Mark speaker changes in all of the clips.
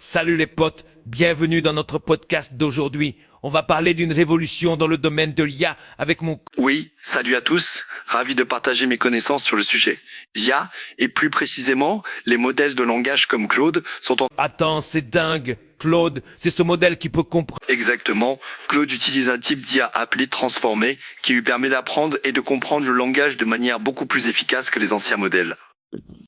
Speaker 1: Salut les potes, bienvenue dans notre podcast d'aujourd'hui. On va parler d'une révolution dans le domaine de l'IA avec mon...
Speaker 2: Oui, salut à tous, ravi de partager mes connaissances sur le sujet. l'IA, et plus précisément, les modèles de langage comme Claude sont en...
Speaker 1: Attends, c'est dingue. Claude, c'est ce modèle qui peut comprendre...
Speaker 2: Exactement, Claude utilise un type d'IA appelé transformé qui lui permet d'apprendre et de comprendre le langage de manière beaucoup plus efficace que les anciens modèles.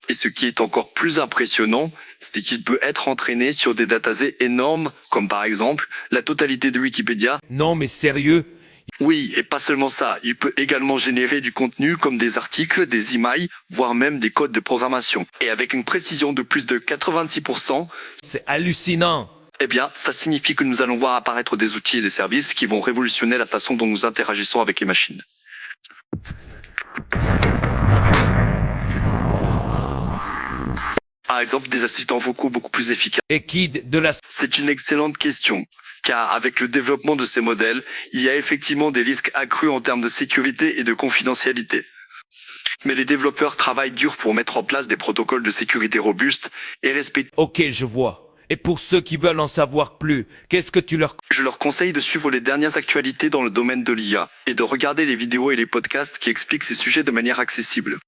Speaker 2: Et ce qui est encore plus impressionnant, c'est qu'il peut être entraîné sur des datasets énormes, comme par exemple la totalité de Wikipédia.
Speaker 1: Non mais sérieux?
Speaker 2: Oui, et pas seulement ça, il peut également générer du contenu comme des articles, des emails, voire même des codes de programmation. Et avec une précision de plus de 86%,
Speaker 1: C'est hallucinant.
Speaker 2: eh bien, ça signifie que nous allons voir apparaître des outils et des services qui vont révolutionner la façon dont nous interagissons avec les machines. Par exemple, des assistants vocaux beaucoup plus efficaces.
Speaker 1: Et qui de la...
Speaker 2: C'est une excellente question, car avec le développement de ces modèles, il y a effectivement des risques accrus en termes de sécurité et de confidentialité. Mais les développeurs travaillent dur pour mettre en place des protocoles de sécurité robustes et respectent.
Speaker 1: Ok, je vois. Et pour ceux qui veulent en savoir plus, qu'est-ce que tu leur...
Speaker 2: Je leur conseille de suivre les dernières actualités dans le domaine de l'IA et de regarder les vidéos et les podcasts qui expliquent ces sujets de manière accessible.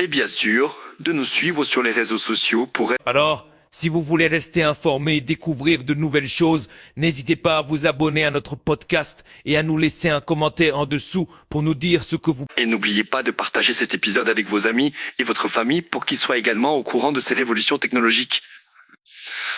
Speaker 2: Et bien sûr, de nous suivre sur les réseaux sociaux pour être...
Speaker 1: Alors, si vous voulez rester informé et découvrir de nouvelles choses, n'hésitez pas à vous abonner à notre podcast et à nous laisser un commentaire en dessous pour nous dire ce que vous...
Speaker 2: Et n'oubliez pas de partager cet épisode avec vos amis et votre famille pour qu'ils soient également au courant de ces révolutions technologiques.